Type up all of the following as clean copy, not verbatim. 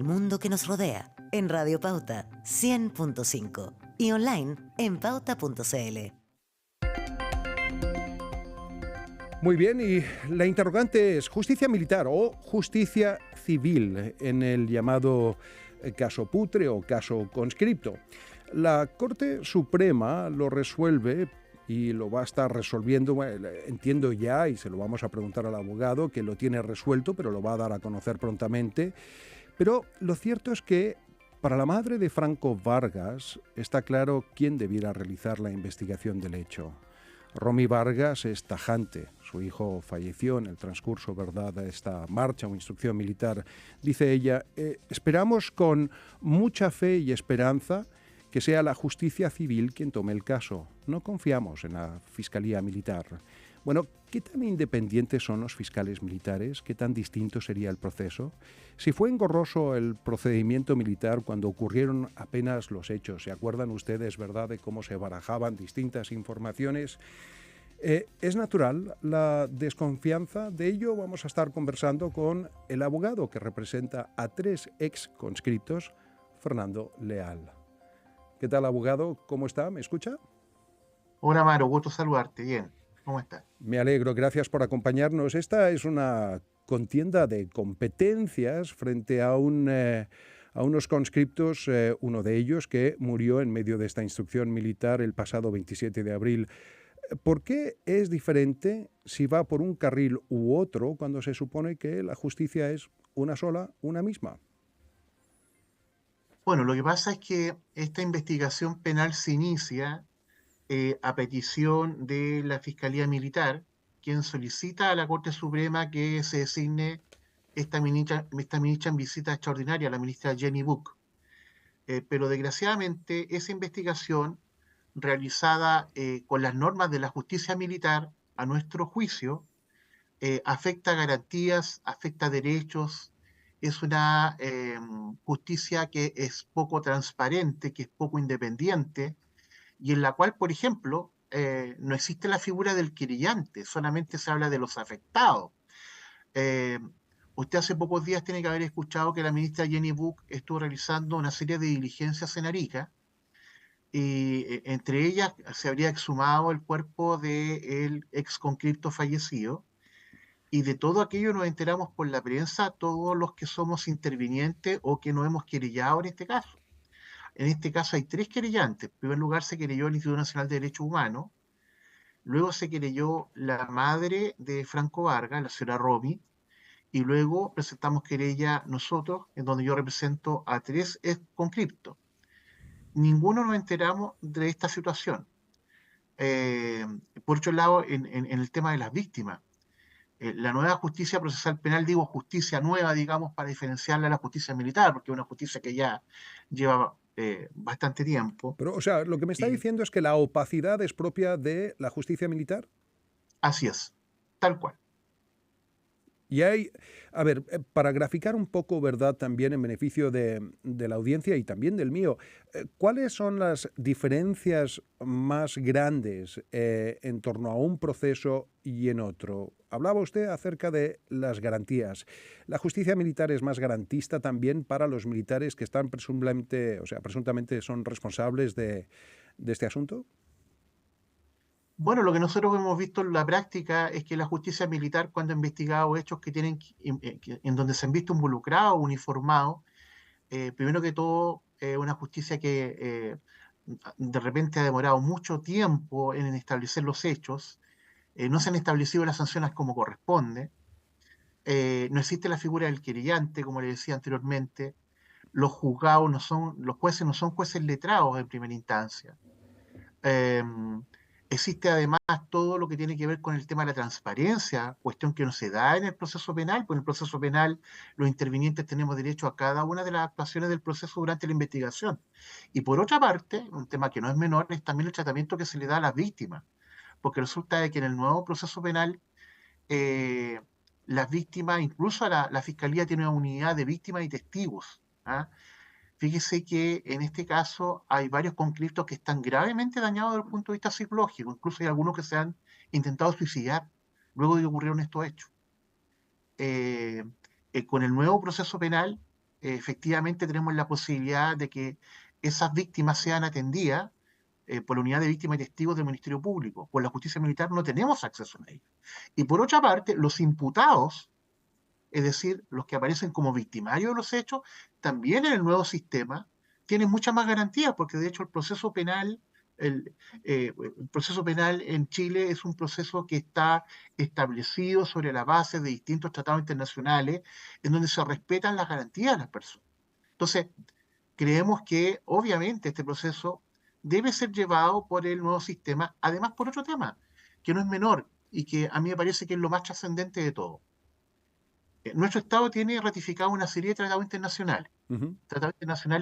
mundo que nos rodea en Radio Pauta 100.5 y online en pauta.cl. Muy bien, y la interrogante es justicia militar o justicia civil en el llamado caso Putre o caso Conscripto. La Corte Suprema lo resuelve y lo va a estar resolviendo, bueno, entiendo ya, y se lo vamos a preguntar al abogado, que lo tiene resuelto, pero lo va a dar a conocer prontamente. Pero lo cierto es que para la madre de Franco Vargas está claro quién debiera realizar la investigación del hecho. Romy Vargas es tajante. Su hijo falleció en el transcurso, ¿verdad?, de esta marcha o instrucción militar. Dice ella, esperamos con mucha fe y esperanza que sea la justicia civil quien tome el caso. No confiamos en la Fiscalía Militar. Bueno, ¿qué tan independientes son los fiscales militares? ¿Qué tan distinto sería el proceso? Si fue engorroso el procedimiento militar cuando ocurrieron apenas los hechos, ¿se acuerdan ustedes, verdad, de cómo se barajaban distintas informaciones? ¿Es natural la desconfianza? De ello vamos a estar conversando con el abogado que representa a 3 ex conscriptos, Fernando Leal. ¿Qué tal, abogado? ¿Cómo está? ¿Me escucha? Hola, Maro, gusto saludarte. Bien, ¿cómo estás? Me alegro, gracias por acompañarnos. Esta es una contienda de competencias frente a unos conscriptos, uno de ellos que murió en medio de esta instrucción militar el pasado 27 de abril. ¿Por qué es diferente si va por un carril u otro cuando se supone que la justicia es una sola, una misma? Bueno, lo que pasa es que esta investigación penal se inicia a petición de la Fiscalía Militar, quien solicita a la Corte Suprema que se designe esta ministra en visita extraordinaria, la ministra Jenny Book. Pero desgraciadamente esa investigación realizada con las normas de la justicia militar, a nuestro juicio, afecta garantías, afecta derechos, es una justicia que es poco transparente, que es poco independiente, y en la cual, por ejemplo, no existe la figura del querellante, solamente se habla de los afectados. Eh, Usted hace pocos días tiene que haber escuchado que la ministra Jenny Book estuvo realizando una serie de diligencias en Arica, y entre ellas se habría exhumado el cuerpo del ex conscripto fallecido, y de todo aquello nos enteramos por la prensa todos los que somos intervinientes o que nos hemos querellado en este caso. En este caso hay 3 querellantes. En primer lugar se querelló el Instituto Nacional de Derechos Humanos, luego se querelló la madre de Franco Vargas, la señora Romy, y luego presentamos querella nosotros, en donde yo represento a 3 ex conscriptos. Ninguno nos enteramos de esta situación. Eh, por otro lado, en el tema de las víctimas, la nueva justicia procesal penal, digo justicia nueva, digamos, para diferenciarla de la justicia militar, porque es una justicia que ya lleva bastante tiempo. Pero, o sea, lo que me está Y diciendo es que la opacidad es propia de la justicia militar. así es, tal cual. Y hay, a ver, para graficar un poco, ¿verdad?, también en beneficio de la audiencia y también del mío, ¿cuáles son las diferencias más grandes en torno a un proceso y en otro? Hablaba usted acerca de las garantías. ¿La justicia militar es más garantista también para los militares que están presuntamente son responsables de este asunto? Bueno, lo que nosotros hemos visto en la práctica es que la justicia militar, cuando ha investigado hechos que en donde se han visto involucrados, uniformados, primero que todo, una justicia que de repente ha demorado mucho tiempo en establecer los hechos, no se han establecido las sanciones como corresponde, no existe la figura del querellante, como le decía anteriormente, los jueces no son jueces letrados en primera instancia. Eh, Existe además todo lo que tiene que ver con el tema de la transparencia, cuestión que no se da en el proceso penal, porque en el proceso penal los intervinientes tenemos derecho a cada una de las actuaciones del proceso durante la investigación. Y por otra parte, un tema que no es menor, es también el tratamiento que se le da a las víctimas, porque resulta de que en el nuevo proceso penal, eh, las víctimas, incluso la Fiscalía tiene una unidad de víctimas y testigos. ¿Ah? Fíjese que en este caso hay varios conscriptos que están gravemente dañados desde el punto de vista psicológico, incluso hay algunos que se han intentado suicidar luego de que ocurrieron estos hechos. Eh, con el nuevo proceso penal efectivamente tenemos la posibilidad de que esas víctimas sean atendidas por la unidad de víctimas y testigos del Ministerio Público. Por la justicia militar no tenemos acceso a ello. Y por otra parte, los imputados, es decir, los que aparecen como victimarios de los hechos, también en el nuevo sistema tienen muchas más garantías, porque de hecho el proceso penal en Chile es un proceso que está establecido sobre la base de distintos tratados internacionales en donde se respetan las garantías de las personas. Entonces, creemos que obviamente este proceso debe ser llevado por el nuevo sistema, además por otro tema, que no es menor y que a mí me parece que es lo más trascendente de todo. Nuestro Estado tiene ratificado una serie de tratados internacionales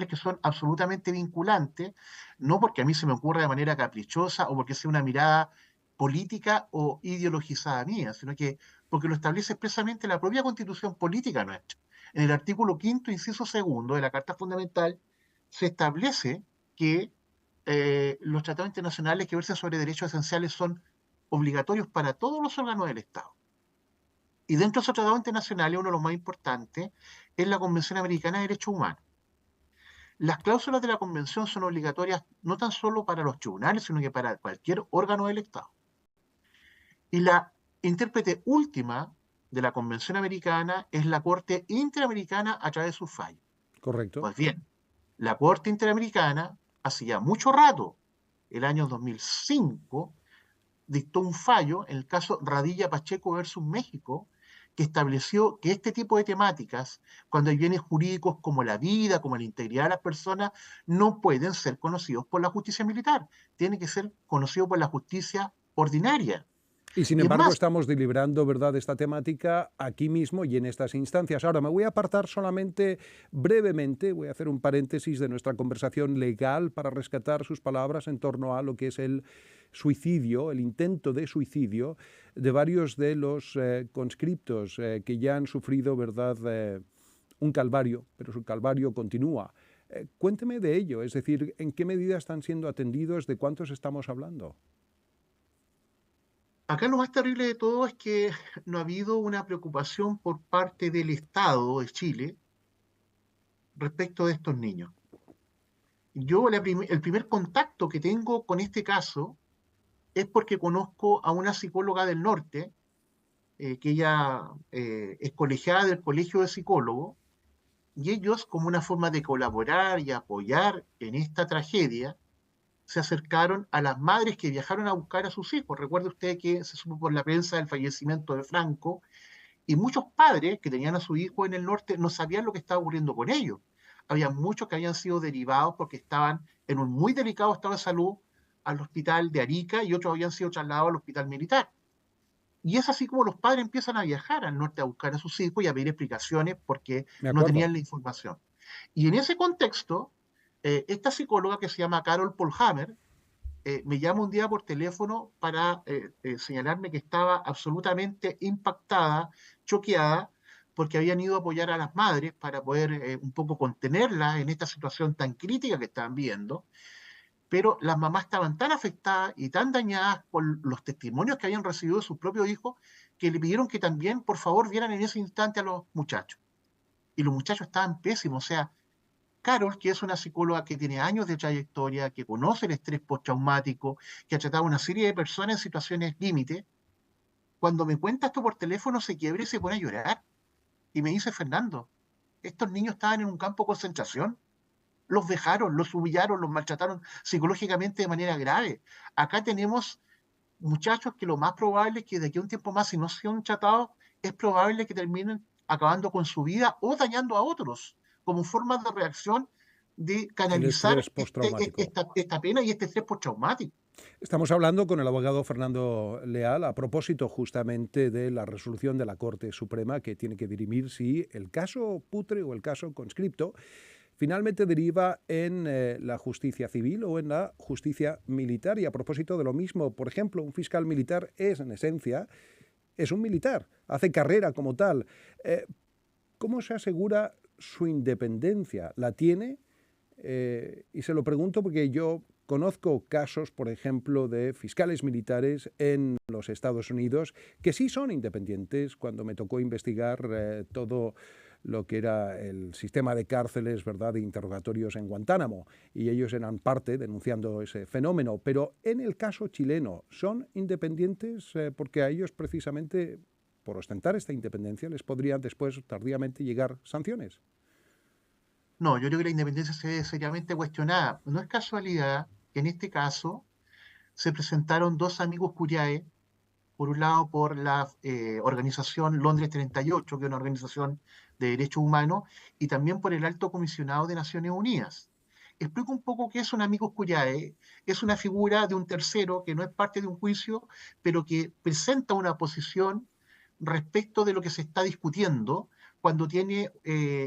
que son absolutamente vinculantes, no porque a mí se me ocurra de manera caprichosa o porque sea una mirada política o ideologizada mía, sino que porque lo establece expresamente la propia Constitución política nuestra. En el artículo 5º, inciso segundo de la Carta Fundamental, se establece que los tratados internacionales que versan sobre derechos esenciales son obligatorios para todos los órganos del Estado. Y dentro de esos tratados internacionales, uno de los más importantes es la Convención Americana de Derechos Humanos. Las cláusulas de la Convención son obligatorias no tan solo para los tribunales, sino que para cualquier órgano del Estado. Y la intérprete última de la Convención Americana es la Corte Interamericana a través de sus fallos. Correcto. Pues bien, la Corte Interamericana, hace ya mucho rato, el año 2005, dictó un fallo en el caso Radilla Pacheco versus México, que estableció que este tipo de temáticas, cuando hay bienes jurídicos como la vida, como la integridad de las personas, no pueden ser conocidos por la justicia militar, tienen que ser conocidos por la justicia ordinaria. Y sin Y es embargo más, estamos deliberando, ¿verdad?, esta temática aquí mismo y en estas instancias. Ahora me voy a apartar solamente brevemente, voy a hacer un paréntesis de nuestra conversación legal para rescatar sus palabras en torno a lo que es el suicidio, el intento de suicidio de varios de los conscriptos que ya han sufrido, ¿verdad?, un calvario, pero su calvario continúa. Cuénteme de ello, es decir, ¿en qué medida están siendo atendidos? ¿De cuántos estamos hablando? acá lo más terrible de todo es que no ha habido una preocupación por parte del Estado de Chile respecto de estos niños. Yo el primer contacto que tengo con este caso es porque conozco a una psicóloga del norte, que ella es colegiada del Colegio de Psicólogos, y ellos, como una forma de colaborar y apoyar en esta tragedia, se acercaron a las madres que viajaron a buscar a sus hijos. Recuerde usted que se supo por la prensa del fallecimiento de Franco, y muchos padres que tenían a su hijo en el norte no sabían lo que estaba ocurriendo con ellos. Había muchos que habían sido derivados porque estaban en un muy delicado estado de salud al hospital de Arica y otros habían sido trasladados al hospital militar. Y es así como los padres empiezan a viajar al norte a buscar a sus hijos y a pedir explicaciones porque ¿De no acuerdo? tenían la información. Y en ese contexto, esta psicóloga que se llama Carol Polhammer me llama un día por teléfono para señalarme que estaba absolutamente impactada, choqueada, porque habían ido a apoyar a las madres para poder un poco contenerlas en esta situación tan crítica que estaban viendo, pero las mamás estaban tan afectadas y tan dañadas por los testimonios que habían recibido de sus propios hijos, que le pidieron que también, por favor, vieran en ese instante a los muchachos. Y los muchachos estaban pésimos, o sea, Carol, que es una psicóloga que tiene años de trayectoria, que conoce el estrés postraumático, que ha tratado a una serie de personas en situaciones límite, cuando me cuenta esto por teléfono se quiebra y se pone a llorar. Y me dice, Fernando, estos niños estaban en un campo de concentración, los vejaron, los humillaron, los maltrataron psicológicamente de manera grave. Acá tenemos muchachos que lo más probable es que de aquí a un tiempo más, si no sean tratados, es probable que terminen acabando con su vida o dañando a otros, como forma de reacción de El canalizar estrés postraumático. esta pena y este estrés postraumático. Estamos hablando con el abogado Fernando Leal a propósito justamente de la resolución de la Corte Suprema que tiene que dirimir si el caso Putre o el caso Conscripto finalmente deriva en la justicia civil o en la justicia militar. Y a propósito de lo mismo, por ejemplo, un fiscal militar es, en esencia, es un militar, hace carrera como tal. ¿Cómo se asegura su independencia? ¿La tiene? Y se lo pregunto porque yo conozco casos, por ejemplo, de fiscales militares en los Estados Unidos que sí son independientes. Cuando me tocó investigar todo lo que era el sistema de cárceles, ¿verdad?, de interrogatorios en Guantánamo, y ellos eran parte denunciando ese fenómeno. Pero en el caso chileno, ¿son independientes? Porque a ellos precisamente, por ostentar esta independencia, les podrían después tardíamente llegar sanciones. No, yo creo que la independencia se ve seriamente cuestionada. No es casualidad que en este caso se presentaron dos amigos curiae, por un lado por la organización Londres 38, que es una organización de derechos humanos, y también por el Alto Comisionado de Naciones Unidas. Explico un poco qué es un amicus curiae. Es una figura de un tercero que no es parte de un juicio, pero que presenta una posición respecto de lo que se está discutiendo cuando tiene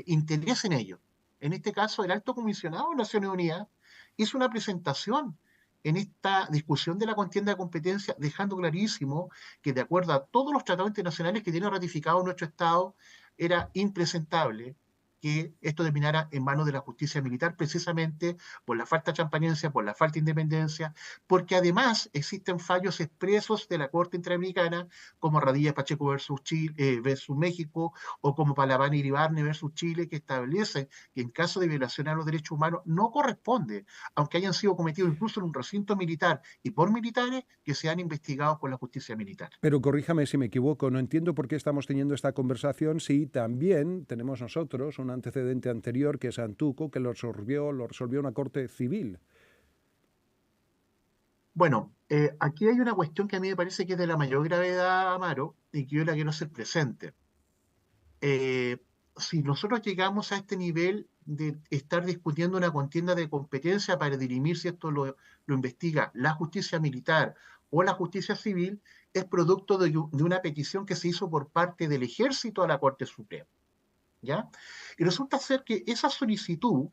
interés en ello. En este caso, el Alto Comisionado de Naciones Unidas hizo una presentación en esta discusión de la contienda de competencia, dejando clarísimo que de acuerdo a todos los tratados internacionales que tiene ratificado nuestro Estado, era impresentable que esto terminara en manos de la justicia militar, precisamente por la falta de transparencia, por la falta de independencia, porque además existen fallos expresos de la Corte Interamericana, como Radilla Pacheco versus, Chile, versus México, o como Palaván Iribarne versus Chile, que establecen que en caso de violación a los derechos humanos no corresponde, aunque hayan sido cometidos incluso en un recinto militar y por militares, que sean investigados por la justicia militar. Pero corríjame si me equivoco, no entiendo por qué estamos teniendo esta conversación si también tenemos nosotros un antecedente anterior, que es Antuco, que lo resolvió una corte civil. Bueno, aquí hay una cuestión que a mí me parece que es de la mayor gravedad, Amaro, y que yo la quiero hacer presente. Eh, si nosotros llegamos a este nivel de estar discutiendo una contienda de competencia para dirimir si esto lo investiga la justicia militar o la justicia civil, es producto de una petición que se hizo por parte del ejército a la Corte Suprema, ¿ya? Y resulta ser que esa solicitud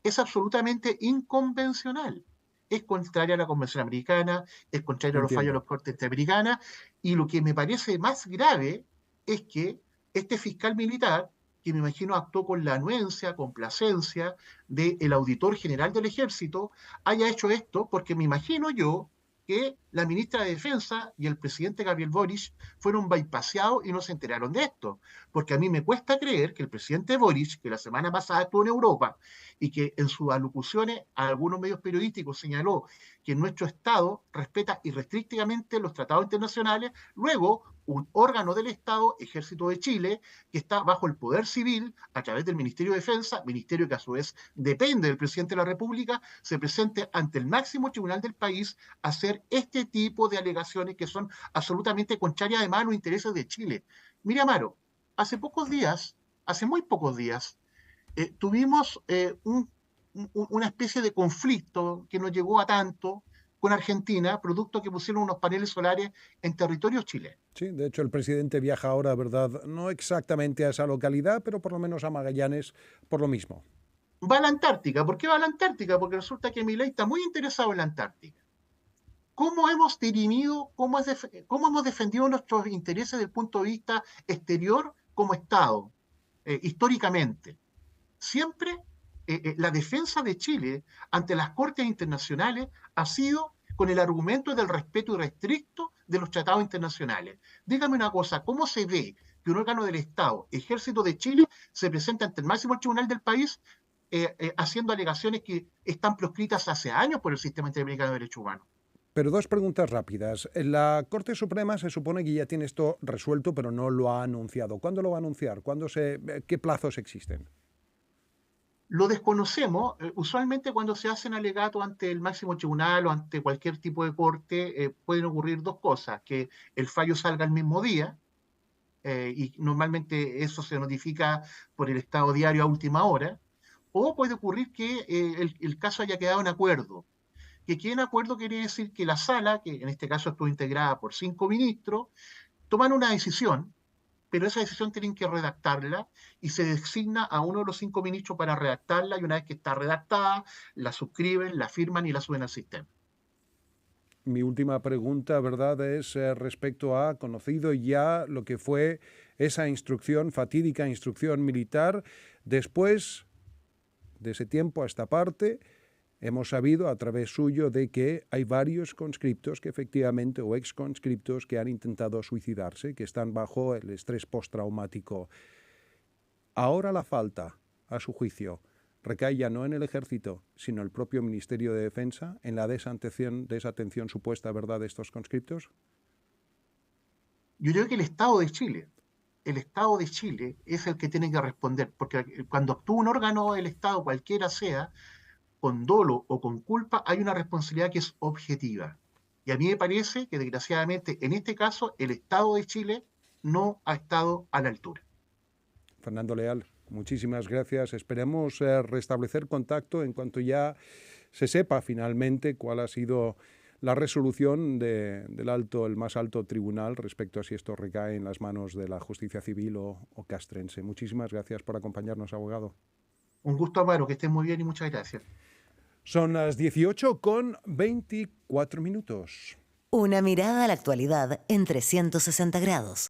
es absolutamente inconvencional. Es contraria a la Convención Americana, es contraria a los fallos de Entiendo. las Cortes Interamericanas, y lo que me parece más grave es que este fiscal militar, que me imagino actuó con la anuencia, complacencia del auditor general del ejército, haya hecho esto porque me imagino yo que la ministra de Defensa y el presidente Gabriel Boric fueron bypaseados y no se enteraron de esto. Porque a mí me cuesta creer que el presidente Boric, que la semana pasada estuvo en Europa y que en sus alocuciones a algunos medios periodísticos señaló que nuestro Estado respeta irrestrictivamente los tratados internacionales, luego un órgano del Estado, Ejército de Chile, que está bajo el poder civil a través del Ministerio de Defensa, ministerio que a su vez depende del presidente de la República, se presente ante el máximo tribunal del país a hacer este tipo de alegaciones que son absolutamente contrarias además a los intereses de Chile. Mira, Amaro, hace muy pocos días, tuvimos una especie de conflicto que nos llegó a tanto con Argentina, producto que pusieron unos paneles solares en territorio chileno. Sí, de hecho el presidente viaja ahora, ¿verdad? No exactamente a esa localidad, pero por lo menos a Magallanes por lo mismo. Va a la Antártica. ¿Por qué va a la Antártica? Porque resulta que Milei está muy interesado en la Antártica. ¿Cómo hemos dirimido, cómo hemos defendido nuestros intereses desde el punto de vista exterior como Estado, históricamente? Siempre la defensa de Chile ante las cortes internacionales ha sido con el argumento del respeto irrestricto de los tratados internacionales. Dígame una cosa, ¿cómo se ve que un órgano del Estado, Ejército de Chile, se presenta ante el máximo tribunal del país haciendo alegaciones que están proscritas hace años por el sistema interamericano de derechos humanos? Pero dos preguntas rápidas. La Corte Suprema se supone que ya tiene esto resuelto, pero no lo ha anunciado. ¿Cuándo lo va a anunciar? ¿Qué plazos existen? Lo desconocemos. Usualmente cuando se hacen alegatos ante el máximo tribunal o ante cualquier tipo de corte, pueden ocurrir dos cosas: que el fallo salga el mismo día, y normalmente eso se notifica por el Estado Diario a última hora, o puede ocurrir que el caso haya quedado en acuerdo. Que quede en acuerdo quiere decir que la sala, que en este caso estuvo integrada por 5 ministros, toman una decisión, pero esa decisión tienen que redactarla y se designa a uno de los 5 ministros para redactarla, y una vez que está redactada, la suscriben, la firman y la suben al sistema. Mi última pregunta, ¿verdad?, es respecto a conocido ya lo que fue esa instrucción, fatídica instrucción militar. Después de ese tiempo a esta parte, hemos sabido a través suyo de que hay varios conscriptos que efectivamente, o exconscriptos, que han intentado suicidarse, que están bajo el estrés postraumático. Ahora la falta, a su juicio, recae ya no en el Ejército, sino en el propio Ministerio de Defensa, en la desatención supuesta, ¿verdad?, de estos conscriptos. Yo creo que el Estado de Chile es el que tiene que responder, porque cuando actúa un órgano del Estado, cualquiera sea, con dolo o con culpa, hay una responsabilidad que es objetiva. Y a mí me parece que desgraciadamente en este caso el Estado de Chile no ha estado a la altura. Fernando Leal, muchísimas gracias. Esperemos restablecer contacto en cuanto ya se sepa finalmente cuál ha sido la resolución el más alto tribunal respecto a si esto recae en las manos de la justicia civil o castrense. Muchísimas gracias por acompañarnos, abogado. Un gusto, Amaro, que estés muy bien y muchas gracias. Son las 18:24. Una mirada a la actualidad en 360 grados.